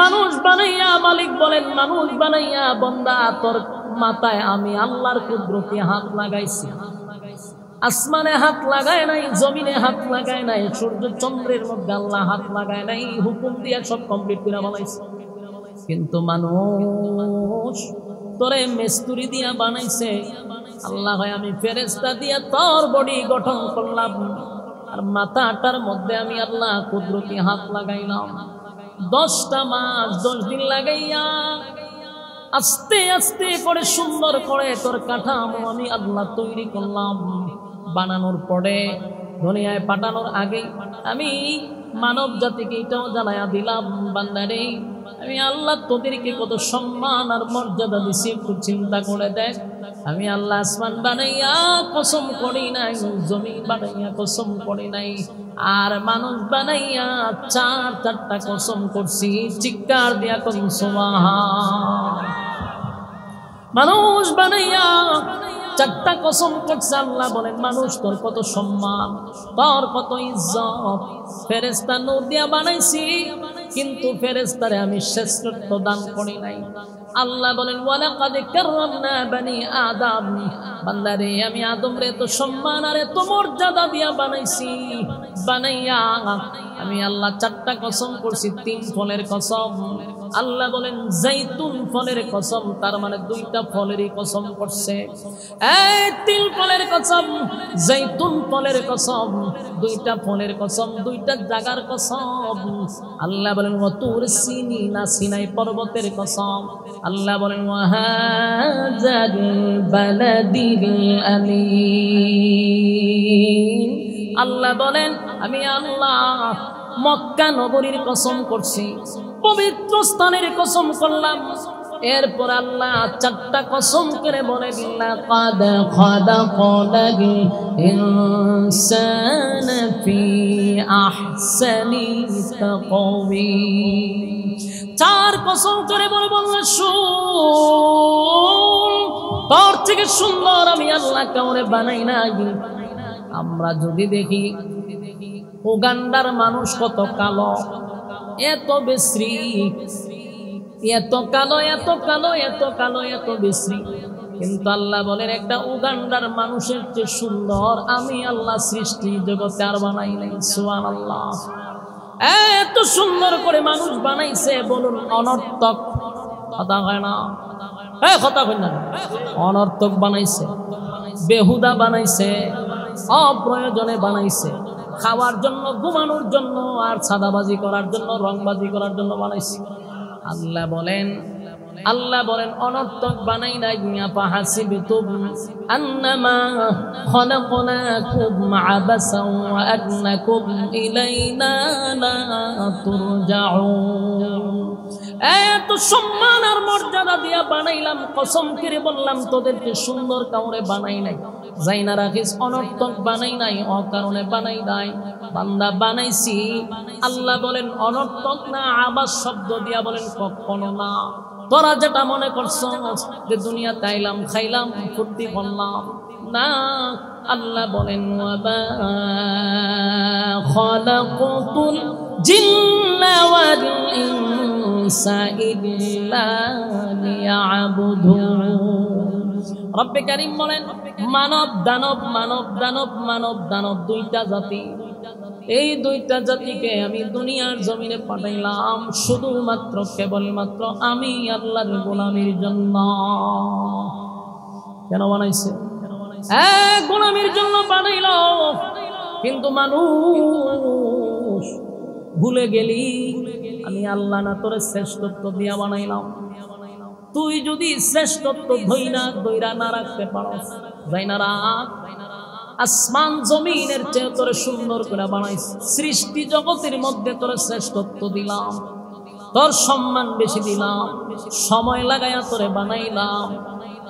মানুষ বানাইয়া মালিক বলেন মানুষ বানাইয়া বান্দা তোর মাথায় আমি আল্লাহর কুদরতি হাত লাগাইছি। আসমানে হাত লাগায় নাই, জমিনে হাত লাগায় নাই, সূর্য চন্দ্রের মধ্যে আল্লাহ হাত লাগায় নাই, হুকুম দিয়া সব কমপ্লিট করে বানাইছে। কিন্তু মানুষ তোরে মিস্ত্রি দিয়া বানাইছে। আল্লাহ হয় আমি ফেরেশতা দিয়া তোর বডি গঠন করলাম, আর মাথাটার মধ্যে আমি আল্লাহ কুদরতি হাত লাগাইলাম। 10টা মাস 10 দিন লাগাইয়া আস্তে আস্তে করে সুন্দর করে তোর কাঠামো আমি আল্লাহ তৈরি করলাম। বানানোর পরে দুনিয়ায় পাঠানোর আগে আমি মানব জাতিকে এটাও জানাইয়া দিলাম, বান্দারে আমি আল্লাহ তোদেরকে কত সম্মান আর মর্যাদা দিছি একটু চিন্তা করে দেখ। আমি আল্লাহ আসমান বানাইয়া কসম করি নাই, জমিন বানাইয়া কসম করি নাই, আর মানুষ বানাইয়া 4টা কসম করছি। চিৎকার দিয়া করি সুবহান। মানুষ বানাইয়া 4টা কসম করছে। আল্লাহ বলেন মানুষ তোর কত সম্মান, তোর কত ইজ্জত। ফেরেশতা নূর দিয়া বানাইছি, কিন্তু ফেরেশতারে আমি শ্রেষ্ঠত্ব দান করি নাই। আল্লাহ বলেন ওয়ালাকাদ কাররামনা বানি আদম। বান্দারে আমি আদম রে তো সম্মান আর এত মর্যাদা দিয়া বানাইছি। বানাইয়া আমি আল্লাহ 4টা কসম করছি, 3 ফলের কসম। আল্লাহ বলেন জাইতুন ফলের কসম, তার মানে 2টা ফলেরই কসম করছে। এই 3 ফলের কসম, জাইতুন ফলের কসম, 2টা ফলের কসম, 2টা জায়গার কসম। আল্লাহ বলেন ওয়া তুর সিনিনা, সিনাই পর্বতের কসম। আল্লাহ বলেন ওয়া হাযাল বালাদিল আমিন। আল্লাহ বলেন আমি আল্লাহ মক্কা নগরীর কসম করছি, পবিত্র স্থানের কসম করলাম। এরপর আল্লাহ 4টা কসম করে বলে লাকাদ খালাকাল ইনসানা ফি আহসানি তাকওয়িম। 4 কসম করে বললেন শুন, তোর থেকে সুন্দর আমি আল্লাহ কাউরে বানাই নাই। আমরা যদি দেখি উগান্ডার মানুষ কত কালো, এত বিশ্রী, এত কালো, এত কালো, এত কালো, এত বিশ্রী। কিন্তু আল্লাহ বলেন একটা উগান্ডার মানুষের চেয়ে সুন্দর আমি আল্লাহ সৃষ্টি জগতে আর বানাই নাই। সুবহানাল্লাহ। এত সুন্দর করে মানুষ বানাইছে, বলুন অনর্থক কথা হয় না? কথা হয় না? অনর্থক বানাইছে, বেহুদা বানাইছে, অপ্রয়োজনে বানাইছে, খাওয়ার জন্য, ঘুমানোর জন্য, আর সাদাবাজি করার জন্য, রংবাজি করার জন্য বানাইছে। আল্লাহ বলেন অনর্থক বানাই নাই। ফাহাসিবতুম আন্নামা খালাকনাকুম আবাসাও ওয়া আন্নাকুম ইলাইনা লা তুরজাউন। এত সম্মান আর মর্যাদা দিয়া বানাইলাম, কসম করে বললাম তোদেরকে সুন্দর কাউরে বানাই নাই। যাই না রাখিস, অনর্থক বানাই নাই, অকারণে বানাই নাই, বান্দা বানাইছি। আল্লাহ বলেন অনর্থক না, আবাস শব্দ দিয়া বলেন কখনো না। তোরা যেটা মনে করছ যে দুনিয়াতে আইলাম, খাইলাম, ফুর্তি করলাম, না। আল্লাহ বলেন ওয়াবা খালাকুতুল জিন্না ওয়াল ইনসা ইল্লা লিয়াবুদুন। রব্বে কারীম বলেন মানব দানব দুইটা জাতি, এই দুইটা জাতিকে আমি দুনিয়ার জমিনে পাঠাইলাম শুধুমাত্র কেবলমাত্র আমি আল্লাহর গোলামির জন্য। কেন বানাইছে? গোলামির জন্য বানাইল। কিন্তু মানুষ ভুলে গেলি আমি আল্লাহ না তোরে শ্রেষ্ঠত্ব দিয়া বানাইলাম। তুই যদি শ্রেষ্ঠত্ব ধইরা না রাখতে পারস, যাই না রাখ, আসমান জমিনের চেয়ে তোরে সুন্দর করে বানাইছি। সৃষ্টি জগতের মধ্যে তোরে শ্রেষ্ঠত্ব দিলাম, তোর সম্মান বেশি দিলাম, সময় লাগাইয়া তোরে বানাইলাম,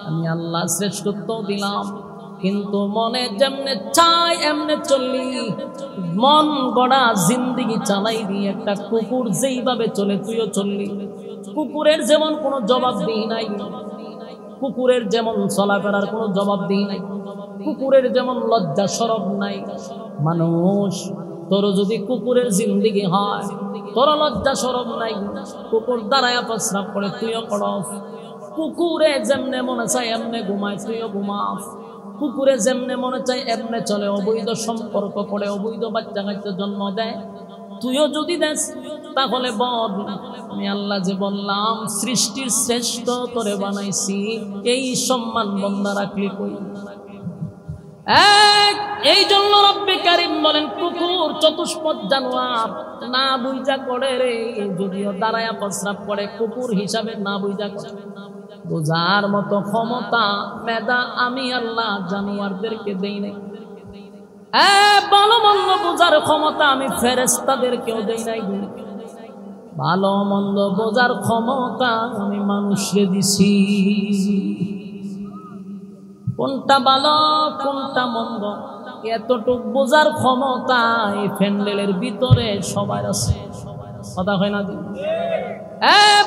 আমি আল্লাহ শ্রেষ্ঠত্ব দিলাম। কিন্তু মনে যেমনে চাই এমনে চললি, মন গড়া জিন্দিগি চালাই দিয়ে একটা কুকুর যেইভাবে চলে তুইও চললি। কুকুরের যেমন কোনো জবাবদিহি নাই, কুকুরের যেমন চলাফেরার কোনো জবাবদিহি নাই, কুকুরের যেমন লজ্জা শরম নাই, মানুষ তোর যদি কুকুরের জিন্দিগি হয়, তোর লজ্জা শরম নাই, কুকুর দাঁড়ায় প্রস্রাব করে তুইও করস, কুকুরে যেমনে মনে চায় এমনে ঘুমায় তুইও ঘুমাস, কুকুরে যেমনে মনে চায় এমনে চলে, অবৈধ সম্পর্ক করে, অবৈধ বাচ্চা কাচ্চা জন্ম দেয়, তুইও যদি দেস তাহলে বল আমি আল্লাহ যে বললাম সৃষ্টির শ্রেষ্ঠ তোরে বানাইছি, এই সম্মান বন্দা রাখলি কই? এই জন্য রব্বে কারীম বলেন কুকুর চতুষ্পদ জানোয়ার, না বুঝা করে রে, যদিও দাঁড়ায়া প্রস্রাব করে কুকুর হিসাবে না বুঝা করে। বোঝার মতো ক্ষমতা মেধা আমি আল্লাহ জানোয়ারদেরকে দেই নাই। ভালো মন্দ বোঝার ক্ষমতা আমি ফেরেশতাদেরকেও দেই নাই। ভালো মন্দ বোঝার ক্ষমতা আমি মানুষকে দিছি। কোনটা ভালো কোনটা মন্দ এতটুক বোঝার ক্ষমতা এই প্যান্ডেলের ভিতরে সবার আছে। কথা হয় না?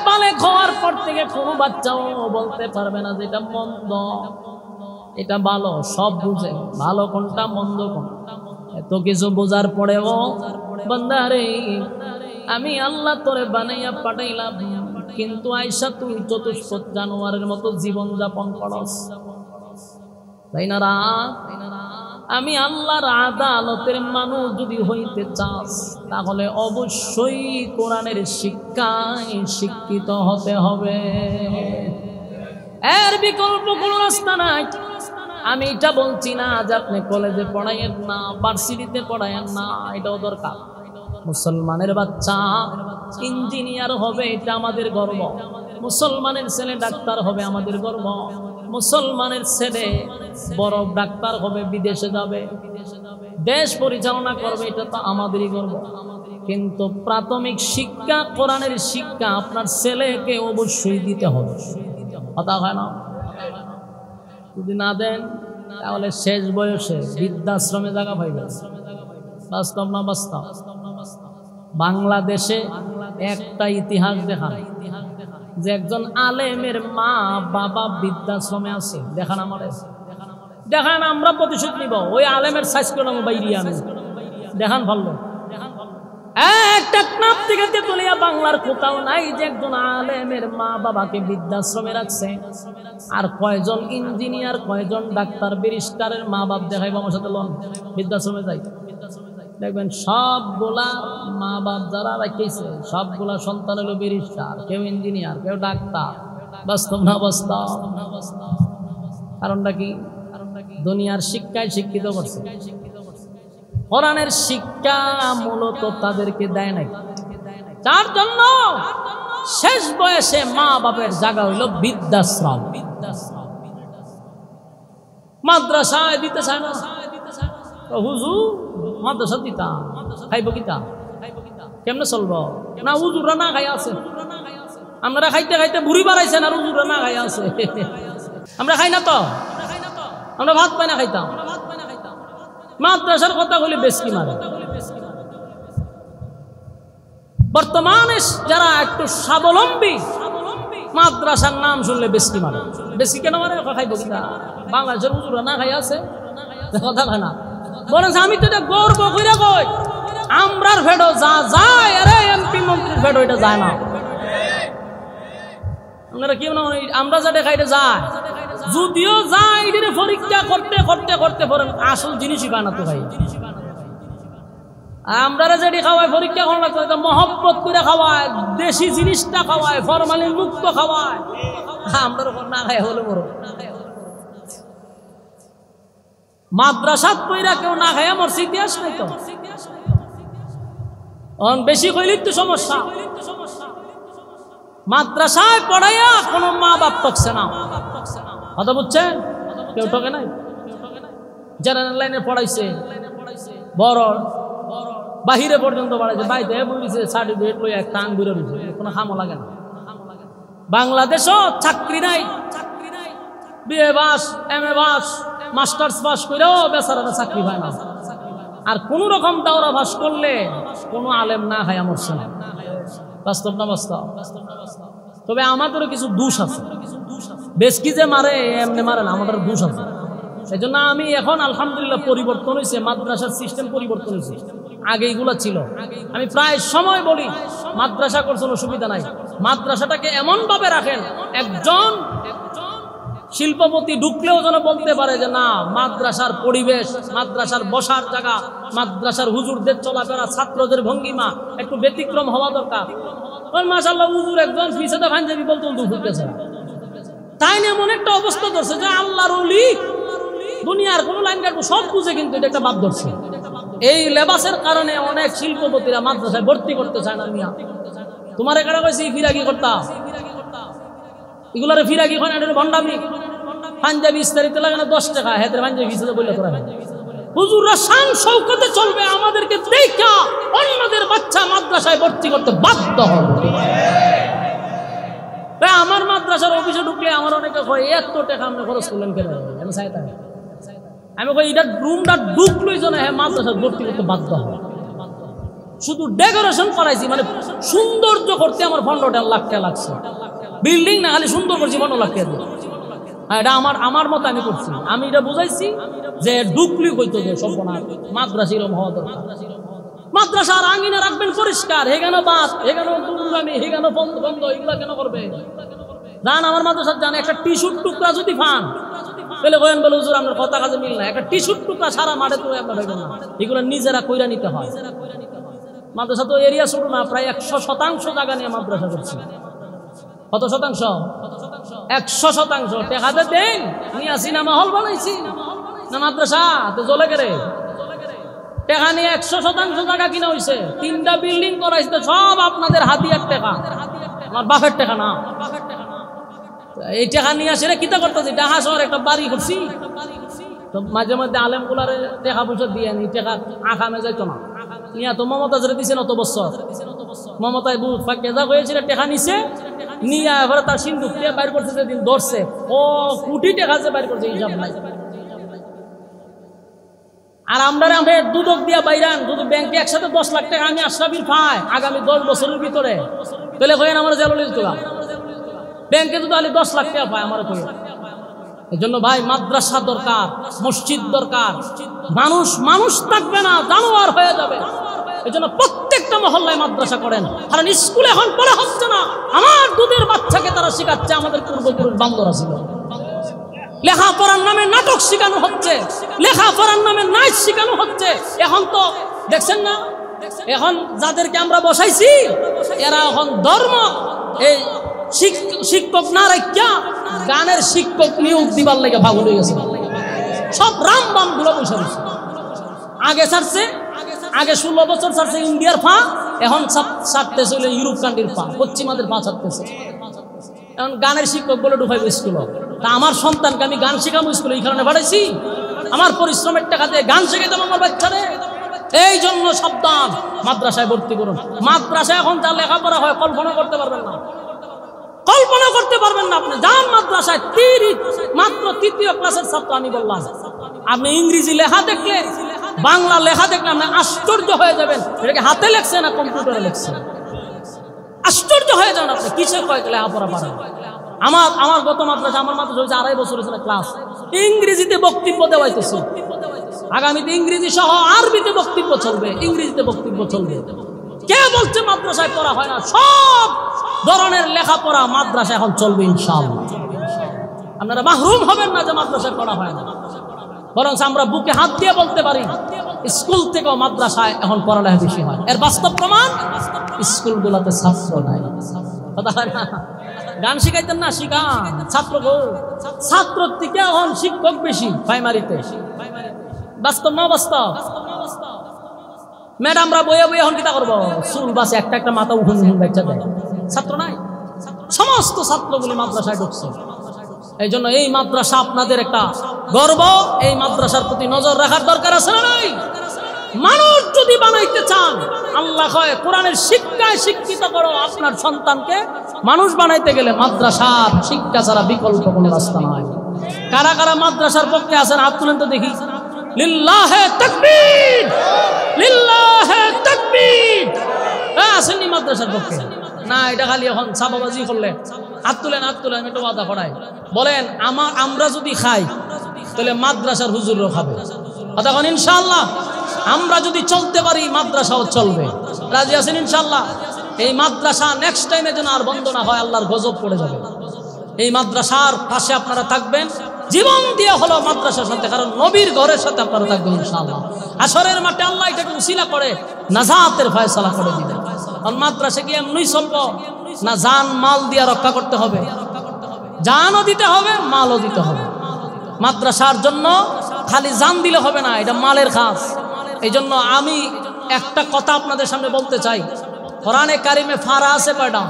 বালে খাওয়ার পর থেকে কোনো বাচ্চাও বলতে পারবে না যেটা মন্দ এটা ভালো, সব বুঝে ভালো কোনটা মন্দ কোনটা। এত কিছু বোঝার পরেও বান্দারে আমি আল্লাহ তোরে বানাইয়া পাঠাইলাম, কিন্তু আয়সা তুই চতুষ্পদ জানোয়ারের মতো জীবন যাপন করস, তাই না? আমি আল্লাহর আদালতের মানুষ যদি হইতে চাস তাহলে অবশ্যই কোরআনের শিক্ষায় শিক্ষিত হতে হবে, এর বিকল্প কোনো রাস্তা নাই। আমি এটা বলছি না যে আপনি কলেজে পড়াইয়েন না, ভার্সিটিতে পড়াইয়েন না, এটাও দরকার। মুসলমানের বাচ্চা ইঞ্জিনিয়ার হবে এটা আমাদের গর্ব, মুসলমানের ছেলে ডাক্তার হবে আমাদের গর্ব, মুসলমানের ছেলে বড় ডাক্তার হবে, বিদেশে যাবে, দেশ পরিচালনা করবে, এটা তো আমাদেরই গর্ব। কিন্তু প্রাথমিক শিক্ষা কোরআনের শিক্ষা আপনার ছেলেকে অবশ্যই দিতে হবে। কথা হয় না? যদি না দেন তাহলে শেষ বয়সে বৃদ্ধাশ্রমে জায়গা পাইবে। বাস্তব না বাস্তব? বাংলাদেশে একটা ইতিহাস দেখান যে একজন আলেমের মা বাবা বৃদ্ধাশ্রমে আছে, দেখান আমাদের, দেখান, আমরা প্রতিশোধ নিব। ওই আলেমের সাইজ করলাম বাইরে আমি দেখান ভালো একটা নাম থেকে তুলিয়া বাংলার কোথাও নাই যে একজন আলেমের মা বাবাকে বৃদ্ধাশ্রমে রাখছে। আর কয়জন ইঞ্জিনিয়ার কয়জন ডাক্তার ব্যারিস্টারের মা বাপ দেখাইব আমার সাথে লন বৃদ্ধাশ্রমে যাই, দেখবেন সবগুলা মা বাপ যারা রাখছে সবগুলা সন্তান হলো ব্যারিস্টার, কেউ ইঞ্জিনিয়ার, কেউ ডাক্তার। বাস্তব না বাস্তব? কারণটা কি? দুনিয়ার শিক্ষায় শিক্ষিত করছে, কোরআনের শিক্ষা মূলত তাদেরকে দেয় নাই। তার জন্য শেষ বয়সে মা বাপের জায়গা হইল বৃদ্ধাশ্রম। মাদ্রাসায় দিতে চায় না, হুজুর মাদ্রাসা দিতা খাইব কিতা, কেমনে চলবো? না হুজুররা না খাই আছে, আমরা খাইতে খাইতে বুড়ি বাড়াইছেন আর হুজুররা না খাই আছে। আমরা খাই না তো, আমরা ভাত পাই না খাইতাম। মাদ্রাসার কথা বলি বেশি মারে। বর্তমানে যারা একটু স্বাবলম্বী মাদ্রাসার নাম শুনলে বেশি মারে। বেশি কেন মারে? খাইব কিনা, বাংলাদেশের হুজুররা না খাই আছে, কথা খায় না। বলেন আমি তো এটা গর্ব কইরা কই, আমরার ফেডো যা যায়, আরে এমপি মন্ত্রীর ফেডো এটা যায় না। আপনারা কি মনে হয় আমরা যা দেখাইতে যায়? যদিও যায় এটারে পরীক্ষা করতে করতে করতে পড়েন আসল জিনিসই পায় না তো ভাই। আমরা যেটি খাওয়াই পরীক্ষা করা লাগতো, মহব্বত করে খাওয়ায়, দেশি জিনিসটা খাওয়ায়, ফরমালিন মুক্ত খাওয়ায়। আমরা না খাই হলে বড় মাদ্রাসাত কইরা কেউ না খায় আমার ইতিহাস নাই তো। বেশি কইলি তো সমস্যা। মাদ্রাসায় পড়াইয়া কোনো মা বাপ টকছে না, কথা বুঝছেন? কেউ টকে নাই। জেনারেল লাইনে পড়াইছে, বড় বাহিরে পর্যন্ত পড়াইছে, বাইরে বলিছে সার্টিফিকেট লই এক টান ঘুরে রয়েছে, কোনো খামো লাগে না। বাংলাদেশও চাকরি নাই, BA pass, MA pass, masters pass করেও বেচারারা চাকরি পায় না। আর কোন রকম দাওরা পাস করলে কোনো আলেম না খায় মরছে না। বাস্তব না বাস্তব? তবে আমাদেরও কিছু দোষ আছে, বেশ কি যে মারে এমনি মারে না, আমাদের দোষ আছে। সেই জন্য আমি এখন আলহামদুলিল্লাহ পরিবর্তন হয়েছে, মাদ্রাসার সিস্টেম পরিবর্তন হয়েছে। আগে এগুলা ছিল। আমি প্রায় সময় বলি মাদ্রাসা করছেন অসুবিধা নাই, মাদ্রাসাটাকে এমন ভাবে রাখেন একজন শিল্পপতি ঢুকলেও যেন বলতে পারে যে না, মাদ্রাসার পরিবেশ, মাদ্রাসার বসার জায়গা, মাদ্রাসার হুজুরদের চলাফেরা, ছাত্রদের ভঙ্গিমা একটু ব্যতিক্রম হওয়া দরকার। মাশাআল্লাহ হুজুর একজন পিছনে পাঞ্জাবি বলতে ঢুকতেছে, তাই না? এমন একটা অবস্থা ধরছে যে আল্লাহর ওলি দুনিয়ার কোন লাইন কাটবো সব বুঝে, কিন্তু এটা একটা বাদ ধরছে। এই লেবাসের কারণে অনেক শিল্পপতিরা মাদ্রাসায় ভর্তি করতে চায় না। মিয়া তোমার এখানে কইছি ফিরাকি করতা, এগুলার ফিরাকি হয় না, ভণ্ডামি। পাঞ্জাবি ইস্তারিতে লাগে না 10 টাকা, হেতের পাঞ্জাবি হিসেবে বললে তোরা হুজুররা শান শৌকতে চলবে, আমাদেরকে দেখা অন্যদের বাচ্চা মাদ্রাসায় ভর্তি করতে বাধ্য হবে। আমার মাদ্রাসার অফিসে ঢুকলে আমার অনেকে কয় এত টাকা আপনি খরচ করলেন কেন? আমি কই এটা রুমটা ঢুকলোই যেন হ্যাঁ মাদ্রাসায় ভর্তি করতে বাধ্য হবে। শুধু ডেকোরেশন করাইছি, মানে সৌন্দর্য করতে আমার 15 লাখ টাকা লাগছে। বিল্ডিং না খালি সুন্দর করছি 15 লাখ টাকা দিয়ে। এটা আমার মতো আমি করছি। আমি এটা বুঝাইছি যে ঢুকলি কইতো যে সব মাদ্রাসা এরকম হওয়া দরকার। মাদ্রাসার আঙ্গিনা রাখবেন পরিষ্কার, হেগানো বাস, হেগানো দুর্গামি, হেগানো বন্ধ বন্ধ, এগুলা কেন করবে? যান আমার মাদ্রাসার যান, একটা টিস্যুর টুকরা যদি পান তাহলে কয়েন বলে হুজুর আপনার কথা কাজে মিল না, একটা টিস্যুর টুকরা সারা মাঠে তো আপনার হবে না, এগুলো নিজেরা কইরা নিতে হয়। মাদ্রাসা তো এরিয়া ছোট না, প্রায় 100% জায়গা নিয়ে মাদ্রাসা করছি। কত শতাংশ? 100%। টেকাতে দেন নিয়ে সিনেমা হল বানাইছি না মাদ্রাসা তো জ্বলে গেলে টাকা নিয়ে 100% জায়গা কিনা হয়েছে, 3টা বিল্ডিং করাইছে, সব আপনাদের হাতিয়ার টাকা, আমার বাপের টাকা না। এই টাকা নিয়ে আসে কিতা করতেছি, ঢাকা শহর একটা বাড়ি করছি, তো মাঝে মধ্যে আলেম গুলারে টাকা পয়সা দিয়ে নি, টাকা আঁকামে যাইতো না নিয়ে তো মমতা জেরে দিছে অত বছর। মমতায় বুধ ফাঁকেজা হয়েছিল, টাকা নিছে নিয়ে এবারে তার সিন্ধুক দিয়ে বাইর করছে, যেদিন ধরছে ও কোটি টাকা যে বাইর করছে হিসাব নাই। আর আমরা দুদক দিয়া বাইরান, যদি ব্যাংকে একসাথে 10 লাখ টাকা আমি আশরাফির পাই আগামী 10 বছরের ভিতরে, তাহলে কয়েন আমার জেলে দিত। ব্যাংকে যদি আলি 10 লাখ টাকা পায় আমার কয়ে। এই জন্য ভাই মাদ্রাসা দরকার, মসজিদ দরকার। মানুষ থাকবে না, জানোয়ার হয়ে যাবে। এই জন্য প্রত্যেকটা মহল্লায় মাদ্রাসা করেন, কারণ স্কুলে এখন পড়া হচ্ছে না। আমার দুধের বাচ্চাকে তারা শিখাচ্ছে আমাদের পূর্বপুরুষ বান্দরা ছিল। লেখাপড়ার নামে নাটক শেখানো হচ্ছে, লেখাপড়ার নামে নাচ শেখানো হচ্ছে। এখন তো দেখছেন না, এখন যাদেরকে আমরা বসাইছি এরা এখন ধর্ম এই শিক্ষক না রাখিয়া গানের শিক্ষক নিয়োগ দিবার লাগে ভাবল হয়ে গেছে। সব রাম বাম গুলো বসে রয়েছে। আগে 16 বছর ছাড়ছে ইন্ডিয়ার ফা, এখন ছাড়তেছে হলো ইউরোপ কান্ট্রির পা, পশ্চিমাদের পা ছাড়তেছে। এখন গানের শিক্ষক বলে ঢুকাইব স্কুল। তা আমার সন্তানকে আমি গান শেখাবো স্কুলে, এই কারণে পাঠাইছি আমার পরিশ্রমের টাকা দিয়ে গান শেখাইতাম আমার বাচ্চারে। এই জন্য সাবধান, মাদ্রাসায় ভর্তি করুন। মাদ্রাসায় এখন যা লেখাপড়া হয় কল্পনা করতে পারবেন না, কল্পনা করতে পারবেন না। আপনি যান মাদ্রাসায়, মাত্র 3য় ক্লাসের ছাত্র আমি বললাম, আপনি ইংরেজি লেখা দেখলে, বাংলা লেখা দেখলে আপনি আশ্চর্য হয়ে যাবেন। এটাকে হাতে লেখছে না কম্পিউটারে লেখছে, আশ্চর্য হয়ে যান আপনি। কিসের কয়েক লেখাপড়া পারেন? আমার গত মাদ্রাসা, আমার মাদ্রাসা হয়েছে 2.5 বছর হয়েছে ক্লাস, ইংরেজিতে বক্তব্য দেওয়াইতেছে। আগামীতে ইংরেজি সহ আরবিতে বক্তব্য চলবে, ইংরেজিতে বক্তব্য চলবে। কে বলছে মাদ্রাসায় পড়া হয় না? সব ধরনের লেখাপড়া মাদ্রাসা এখন চলবে ইনশাআল্লাহ। আপনারা মাহরুম হবেন না যে মাদ্রাসায় পড়া হয় না, বরং আমরা বুকে হাত দিয়ে বলতে পারি স্কুল থেকেও মাদ্রাসায় এখন পড়ালেখা বেশি হয়। এর বাস্তব প্রমাণ স্কুলগুলোতে ছাত্র নাই। কথা হয় না? গান শিখাইতেন না, শিখান ছাত্র, ছাত্র থেকে এখন শিক্ষক বেশি প্রাইমারিতে। বাস্তব না বাস্তব? ম্যাডামরা বইয়ে বইয়ে এখন কিতা করবো, চুল বাসে একটা একটা মাথা উঠুন বাচ্চা দেয়, ছাত্র নাই। সমস্ত ছাত্রগুলি মাদ্রাসায় ঢুকছে। এই জন্য এই মাদ্রাসা আপনাদের একটা গর্ব, এই মাদ্রাসার প্রতি নজর রাখার দরকার আছে না নাই? মানুষ যদি বানাইতে চান, আল্লাহ কয় কোরআনের শিক্ষায় শিক্ষিত করো আপনার সন্তানকে। মানুষ বানাইতে গেলে মাদ্রাসার শিক্ষা ছাড়া বিকল্প কোনো রাস্তা নাই। কারা কারা মাদ্রাসার পক্ষে আছেন হাত তুলেন তো দেখি। লিল্লাহে তাকবীর, লিল্লাহে তাকবীর। আসেননি মাদ্রাসার পক্ষে? না, এটা খালি এখন ছাপাবাজি করলে। হাত তুলেন, হাত তুলেন, আমি একটু ওয়াদা করাই। বলেন আমরা যদি খাই তাহলে মাদ্রাসার হুজুরও খাবে। কথা বলেন ইনশাআল্লাহ। আমরা যদি চলতে পারি মাদ্রাসাও চলবে। রাজি আছেন ইনশাআল্লাহ? এই মাদ্রাসা নেক্সট টাইমে যেন আর বন্ধ না হয়, আল্লাহর গজব পড়ে যাবে। এই মাদ্রাসার পাশে আপনারা থাকবেন, জীবন দিয়ে হলো মাদ্রাসার সাথে, কারণ নবীর ঘরের সাথে আপনারা থাকবেন ইনশাআল্লাহ। হাসরের মাঠে আল্লাহ এটাকে উসিলা করে নাজাতের ফয়সালা করে দিবেন। আর মাদ্রাসা কি এমনি চলব না? জান মাল দিয়ে রক্ষা করতে হবে, জানও দিতে হবে, মালও দিতে হবে। মাদ্রাসার জন্য খালি জান দিলে হবে না, এটা মালের কাজ। এই জন্য আমি একটা কথা আপনাদের সামনে বলতে চাই। কোরআনে কারিমে ফারা আছে কয়টা?